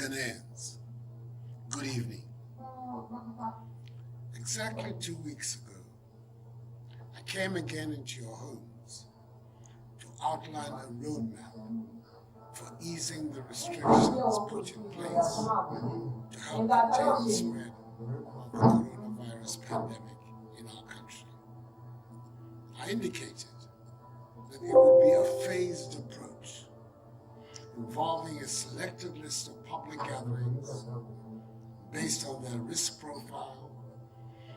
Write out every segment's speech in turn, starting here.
Ghanaians, good evening. Exactly 2 weeks ago, I came again into your homes to outline a roadmap for easing the restrictions put in place to help contain the spread of the coronavirus pandemic in our country. I indicated that it would be a phased approach involving a selected list of public gatherings based on their risk profile,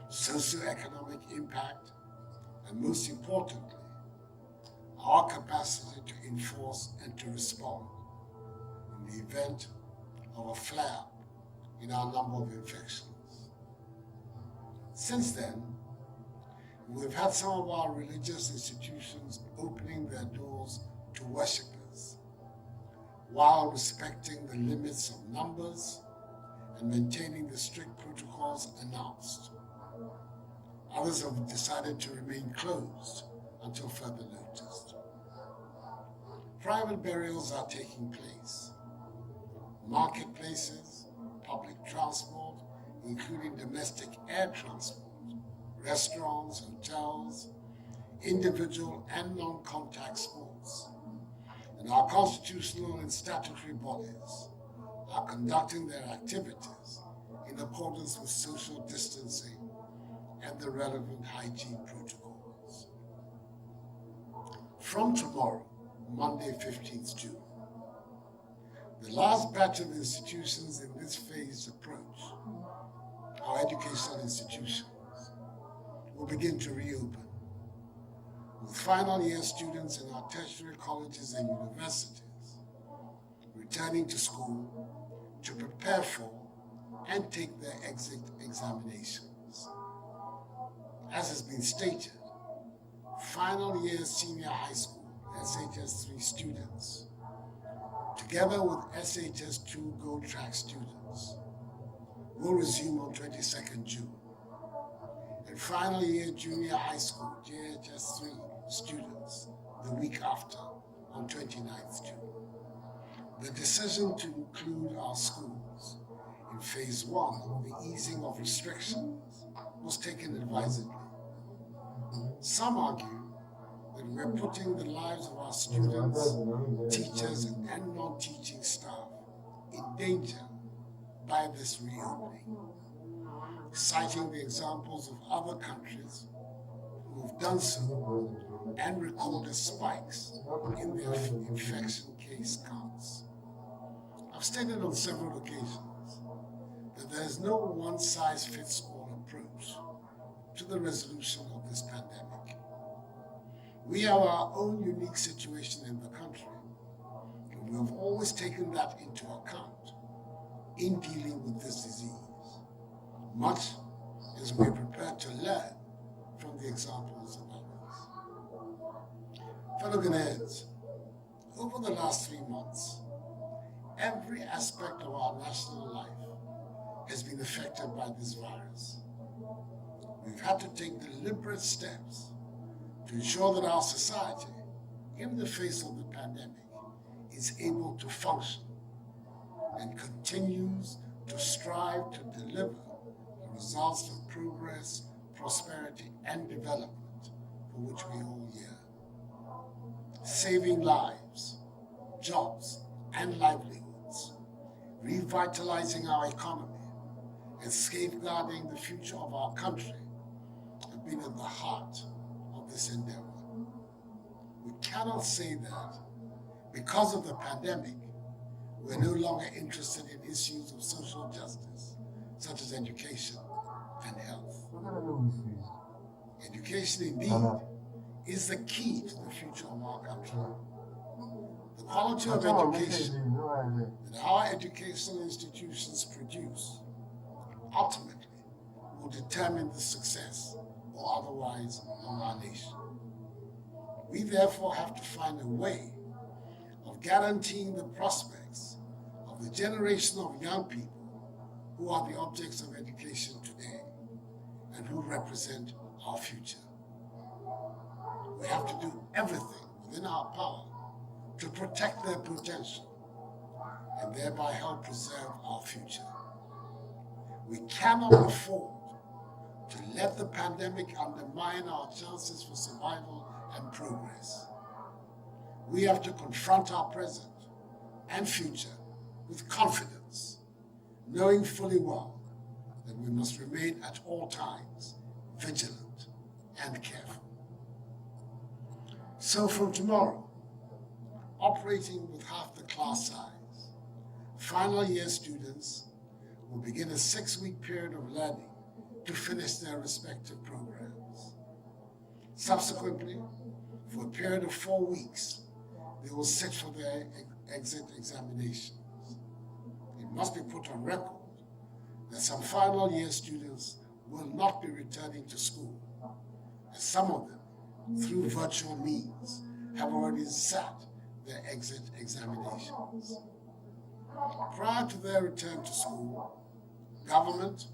socioeconomic impact, and most importantly, our capacity to enforce and to respond in the event of a flare-up in our number of infections. Since then, we've had some of our religious institutions opening their doors to worshippers while respecting the limits of numbers and maintaining the strict protocols announced. Others have decided to remain closed until further notice. Private burials are taking place. Marketplaces, public transport, including domestic air transport, restaurants, hotels, individual and non-contact sports, and our constitutional and statutory bodies are conducting their activities in accordance with social distancing and the relevant hygiene protocols. From tomorrow, Monday, 15th June, the last batch of institutions in this phased approach, our educational institutions, will begin to reopen, with final year students in our tertiary colleges and universities returning to school to prepare for and take their exit examinations. As has been stated, final year senior high school SHS3 students, together with SHS2 Gold Track students, will resume on 22nd June. And final year junior high school JHS3 students the week after, on 29th June. The decision to include our schools in phase 1 of the easing of restrictions was taken advisedly. Some argue that we're putting the lives of our students, teachers, and non-teaching staff in danger by this reopening, citing the examples of other countries who have done so and recorded spikes in their infection case counts. I've stated on several occasions that there is no one-size-fits-all approach to the resolution of this pandemic. We have our own unique situation in the country, and we have always taken that into account in dealing with this disease, much as we are prepared to learn from the examples of others. Fellow Ghanaians, over the last 3 months, every aspect of our national life has been affected by this virus. We've had to take deliberate steps to ensure that our society, in the face of the pandemic, is able to function and continues to strive to deliver the results of progress, prosperity, and development for which we all yearn. Saving lives, jobs, and livelihoods, revitalizing our economy, and safeguarding the future of our country have been at the heart of this endeavor. We cannot say that because of the pandemic, we're no longer interested in issues of social justice, such as education and health. Education, indeed, is the key to the future of our country. The quality of education that our educational institutions produce ultimately will determine the success or otherwise of our nation. We therefore have to find a way of guaranteeing the prospects of the generation of young people who are the objects of education today and who represent our future. We have to do everything within our power to protect their potential and thereby help preserve our future. We cannot afford to let the pandemic undermine our chances for survival and progress. We have to confront our present and future with confidence, knowing fully well that we must remain at all times vigilant and careful. So from tomorrow, operating with half the class size, final year students will begin a 6-week period of learning to finish their respective programs. Subsequently, for a period of 4 weeks, they will sit for their exit examinations. It must be put on record that some final year students will not be returning to school, as some of them, through virtual means, have already sat their exit examinations. Prior to their return to school, government,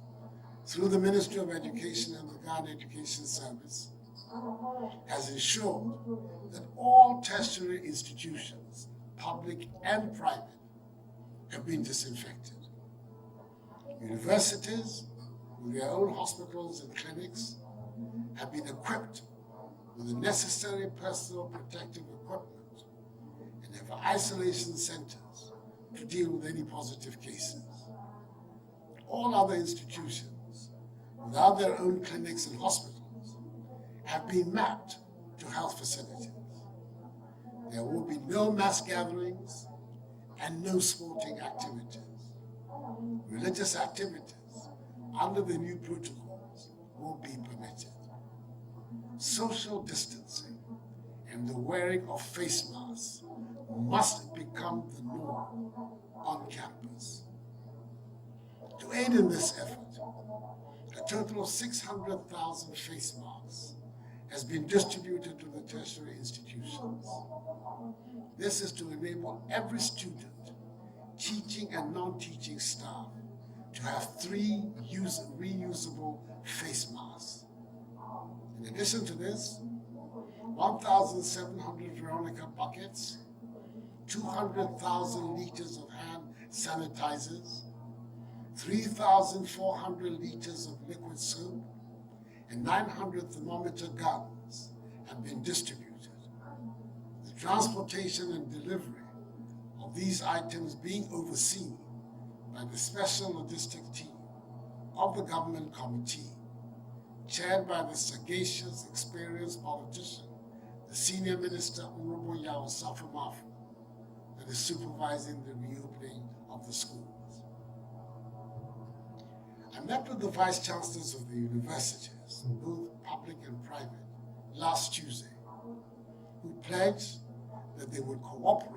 through the Ministry of Education and the Ghana Education Service, has ensured that all tertiary institutions, public and private, have been disinfected. Universities, with their own hospitals and clinics, have been equipped with the necessary personal protective equipment and have isolation centers to deal with any positive cases. All other institutions, without their own clinics and hospitals, have been mapped to health facilities. There will be no mass gatherings and no sporting activities. Religious activities under the new protocols will be permitted. Social distancing and the wearing of face masks must become the norm on campus. To aid in this effort, a total of 600,000 face masks has been distributed to the tertiary institutions. This is to enable every student, teaching and non-teaching staff, to have 3 reusable face masks. In addition to this, 1,700 Veronica buckets, 200,000 liters of hand sanitizers, 3,400 liters of liquid soap, and 900 thermometer guns have been distributed. The transportation and delivery of these items being overseen by the Special Logistic Team of the Government Committee, chaired by the sagacious, experienced politician, the Senior Minister, Honorable Yao Safamafu, that is supervising the reopening of the schools. I met with the Vice Chancellors of the universities, both public and private, last Tuesday, who pledged that they would cooperate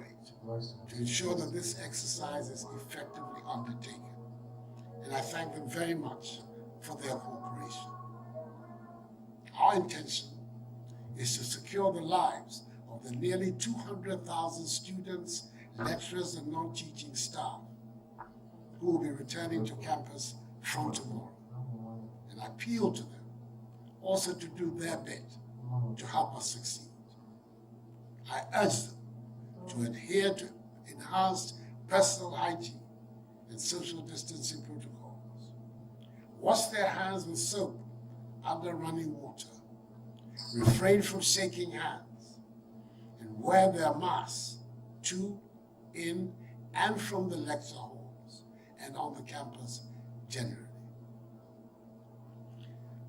to ensure that this exercise is effectively undertaken. And I thank them very much for their cooperation. Our intention is to secure the lives of the nearly 200,000 students, lecturers, and non-teaching staff who will be returning to campus from tomorrow. And I appeal to them also to do their bit to help us succeed. I urge them to adhere to enhanced personal hygiene and social distancing protocols, wash their hands with soap under running water, refrain from shaking hands, and wear their masks to, in, and from the lecture halls and on the campus generally.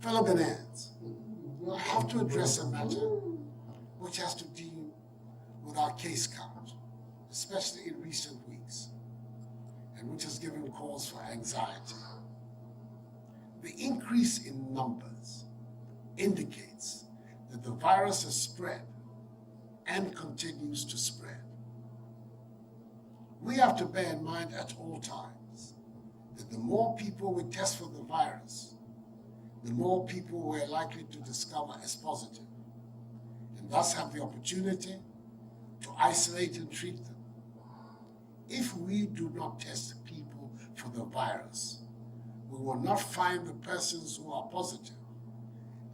Fellow Ghanaians, I have to address a matter which has to deal with our case count, especially in recent weeks, and which has given cause for anxiety. The increase in numbers indicates that the virus has spread and continues to spread. We have to bear in mind at all times that the more people we test for the virus, the more people we're likely to discover as positive, and thus have the opportunity to isolate and treat them. If we do not test people for the virus, we will not find the persons who are positive,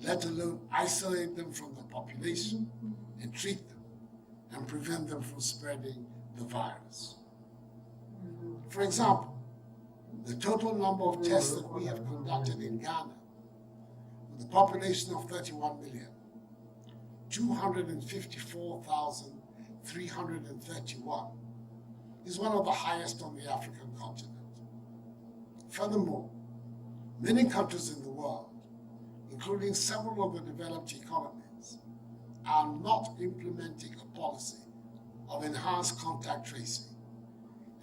let alone isolate them from the population and treat them and prevent them from spreading the virus. For example, the total number of tests that we have conducted in Ghana, with a population of 31 million, 254,331, is one of the highest on the African continent. Furthermore, many countries in the world, including several of the developed economies, are not implementing a policy of enhanced contact tracing,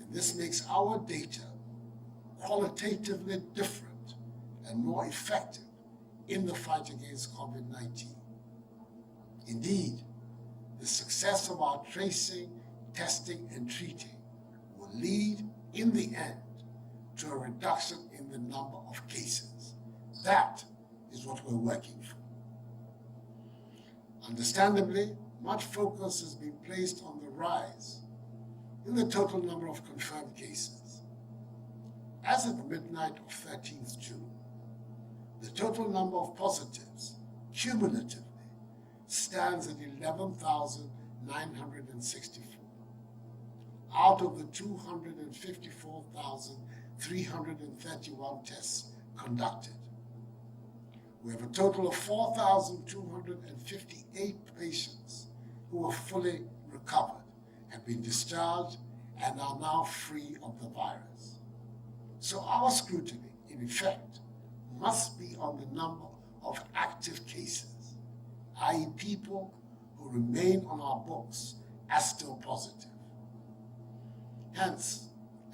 and this makes our data qualitatively different and more effective in the fight against COVID-19. Indeed, the success of our tracing, testing, and treating will lead, in the end, to a reduction in the number of cases. That is what we're working for. Understandably, much focus has been placed on the rise in the total number of confirmed cases. As of midnight of 13th June, the total number of positives, cumulatively, stands at 11,964, out of the 254,331 tests conducted. We have a total of 4,258 patients who are fully recovered, have been discharged, and are now free of the virus. So our scrutiny, in effect, must be on the number of active cases, i.e. people who remain on our books as still positive. Hence,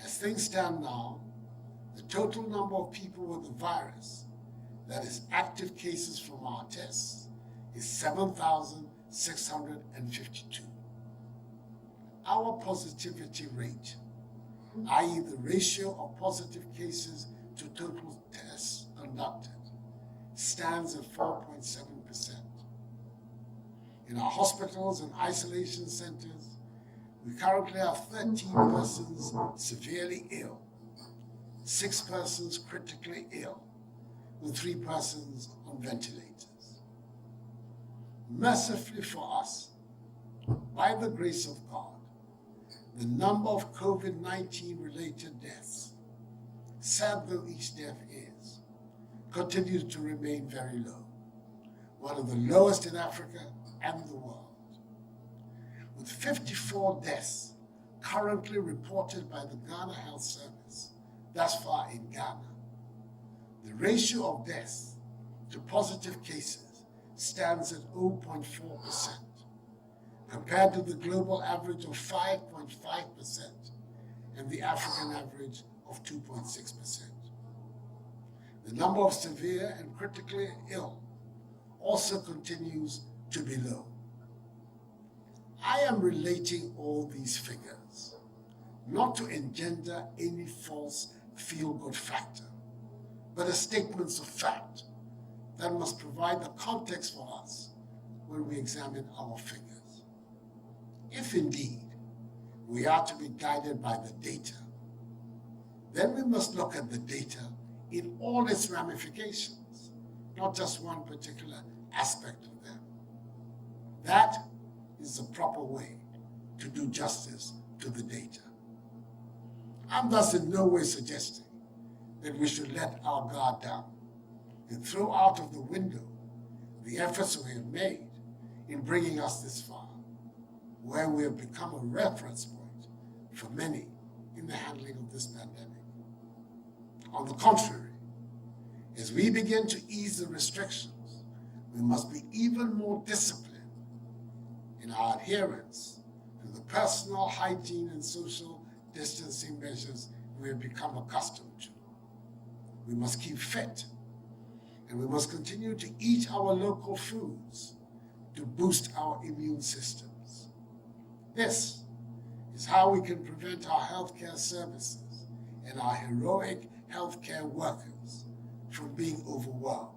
as things stand now, the total number of people with the virus, that is active cases from our tests, is 7,652. Our positivity rate, i.e. the ratio of positive cases to total tests conducted, stands at 4.7%. In our hospitals and isolation centers, we currently have 13 persons severely ill, 6 persons critically ill, with 3 persons on ventilators. Mercifully for us, by the grace of God, the number of COVID-19 related deaths, sad though each death is, continues to remain very low, one of the lowest in Africa and the world. With 54 deaths currently reported by the Ghana Health Service thus far in Ghana, the ratio of deaths to positive cases stands at 0.4%, compared to the global average of 5.5% and the African average of 2.6%. The number of severe and critically ill also continues to be low. I am relating all these figures not to engender any false feel-good factor, but as statements of fact that must provide the context for us when we examine our figures. If indeed we are to be guided by the data, then we must look at the data in all its ramifications, not just one particular aspect of them. That is the proper way to do justice to the data. I'm thus in no way suggesting that we should let our guard down and throw out of the window the efforts we have made in bringing us this far, where we have become a reference point for many in the handling of this pandemic. On the contrary, as we begin to ease the restrictions, we must be even more disciplined in our adherence to the personal hygiene and social distancing measures we have become accustomed to. We must keep fit, and we must continue to eat our local foods to boost our immune systems. This is how we can prevent our healthcare services and our heroic healthcare workers from being overwhelmed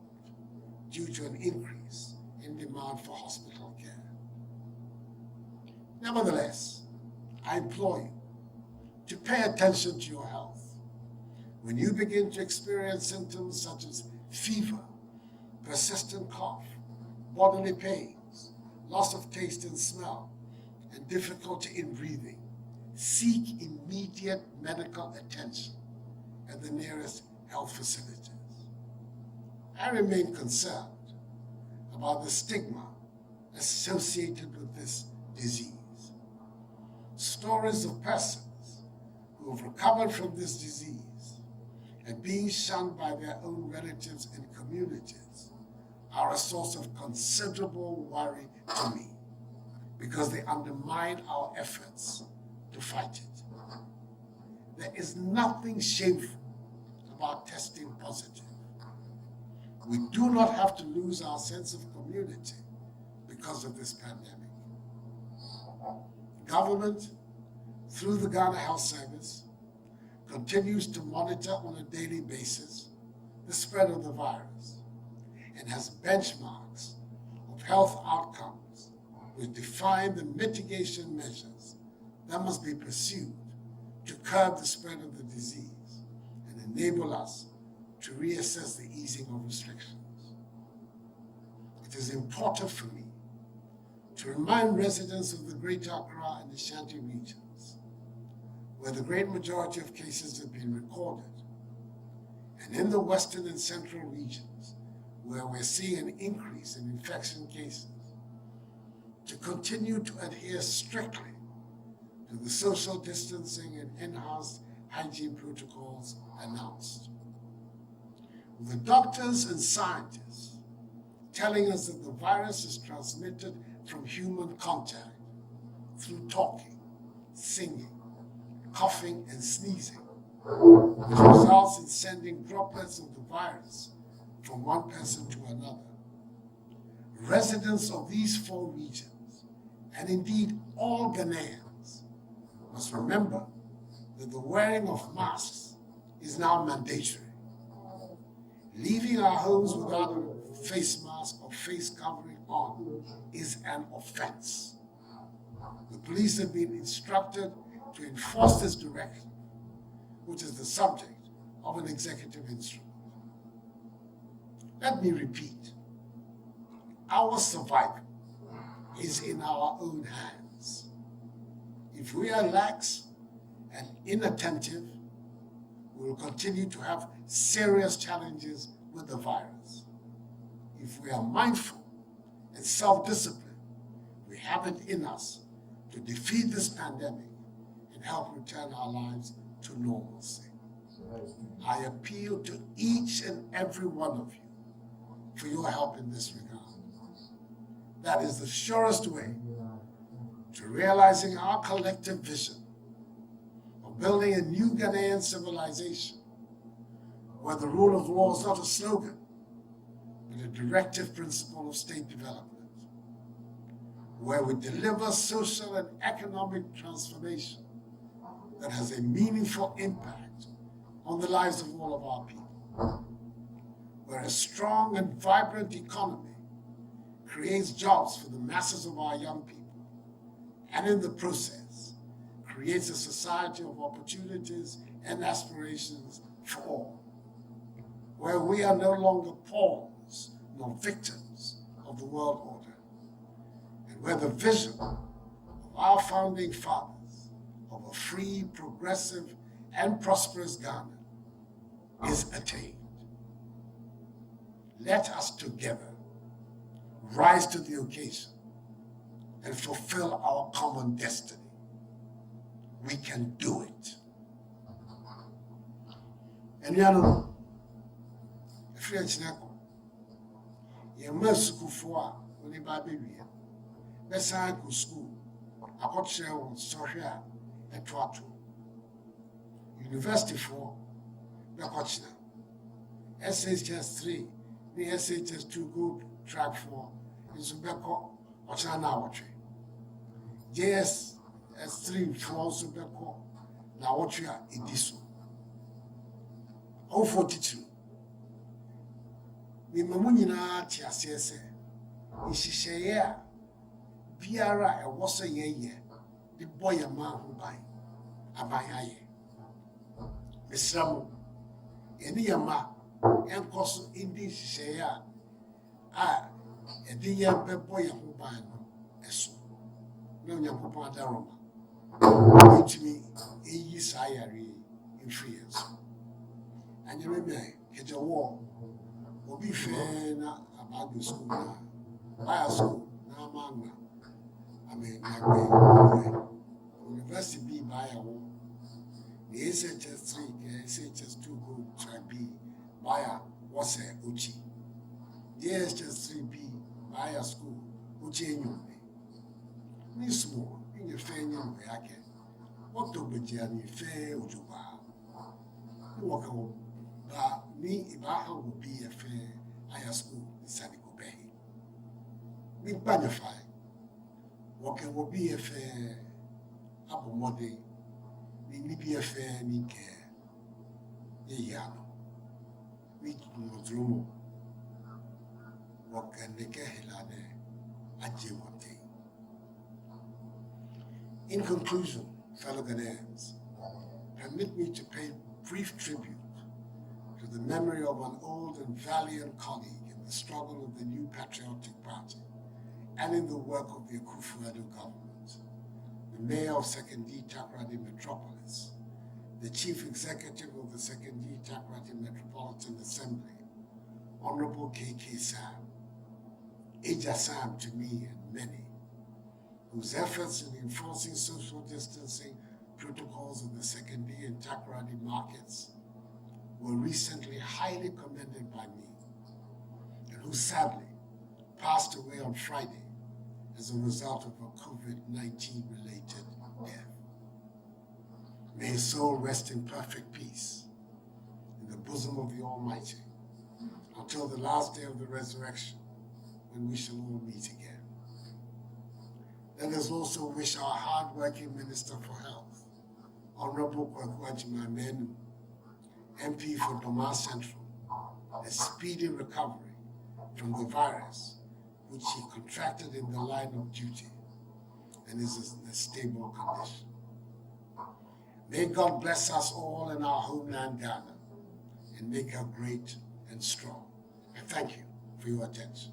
due to an increase in demand for hospital care. Nevertheless, I implore you to pay attention to your health. When you begin to experience symptoms such as fever, persistent cough, bodily pains, loss of taste and smell, and difficulty in breathing, seek immediate medical attention at the nearest health facilities. I remain concerned about the stigma associated with this disease. Stories of persons who have recovered from this disease and being shunned by their own relatives and communities are a source of considerable worry to me because they undermine our efforts to fight it. There is nothing shameful about testing positive. We do not have to lose our sense of community because of this pandemic. Government, through the Ghana Health Service, continues to monitor on a daily basis the spread of the virus and has benchmarks of health outcomes which define the mitigation measures that must be pursued to curb the spread of the disease and enable us to reassess the easing of restrictions. It is important for me to remind residents of the Greater Accra and Ashanti regions, where the great majority of cases have been recorded, and in the Western and Central regions, where we're seeing an increase in infection cases, to continue to adhere strictly to the social distancing and enhanced hygiene protocols announced. With the doctors and scientists telling us that the virus is transmitted from human contact through talking, singing, coughing, and sneezing, which results in sending droplets of the virus from one person to another. Residents of these 4 regions, and indeed all Ghanaians, must remember that the wearing of masks is now mandatory. Leaving our homes without a face mask or face covering on is an offense. The police have been instructed to enforce this directive, which is the subject of an executive instrument. Let me repeat, our survival is in our own hands. If we are lax and inattentive, we will continue to have serious challenges with the virus. If we are mindful and self-disciplined, we have it in us to defeat this pandemic and help return our lives to normalcy. I appeal to each and every one of you for your help in this regard. That is the surest way to realizing our collective vision of building a new Ghanaian civilization where the rule of law is not a slogan, but a directive principle of state development, where we deliver social and economic transformation that has a meaningful impact on the lives of all of our people, where a strong and vibrant economy creates jobs for the masses of our young people, and in the process, creates a society of opportunities and aspirations for all, where we are no longer pawns nor victims of the world order, and where the vision of our founding fathers of a free, progressive, and prosperous Ghana is attained. Let us together rise to the occasion and fulfill our common destiny. We can do it. And you know, if you're school when you buy baby, let's go school. I got share on Soria and Twatu. University for the Kochina. SHS 3, the SHS 2 go track 4 in Subeko Ochana Watry. JS S3 for Subeko Nawatria Ediso. 042. We Mamunina Tiasiese. Ishishaya Biara a wasa ye, the boy a man who buy Abayaye. Misamu, any yama, and cost indeed share. Ah, a dear boy who buy no, a so. No, your papa daroma. to me, a sayari in fears. And you remember, get a war, will be fair about the school now. Buy a school, now, man. I mean, university be buy a war. The SHS3, SHS2 go try B, buy a what's a Uchi. The SHS3B, buy a school, Uchi anyway. Ni small, in your fair young way, what to be Jenny fair Ujuba? Walk home, but me, Ibaha will be a fair higher school in Sanico Bay. We banify. Walking will be a fair apple mode, we be a fair ni care. Yano. We no drumo. Walk and the Kahilane, Ajimote. In conclusion, fellow Ghanaians, permit me to pay brief tribute to the memory of an old and valiant colleague in the struggle of the new Patriotic Party and in the work of the Akufo-Addo government, the mayor of Second D Takoradi Metropolis, the chief executive of the Second D Takoradi Metropolitan Assembly, Honorable K.K. Sam, Eja Sam to me and many, whose efforts in enforcing social distancing protocols in the Second D and Takoradi markets were recently highly commended by me, and who sadly passed away on Friday as a result of a COVID-19 related death. May his soul rest in perfect peace in the bosom of the Almighty until the last day of the resurrection, when we shall all meet again. Let us also wish our hard-working Minister for Health, Honorable Kwaku Agyeman, MP for Doma Central, a speedy recovery from the virus which he contracted in the line of duty and is in a stable condition. May God bless us all in our homeland Ghana and make her great and strong. I thank you for your attention.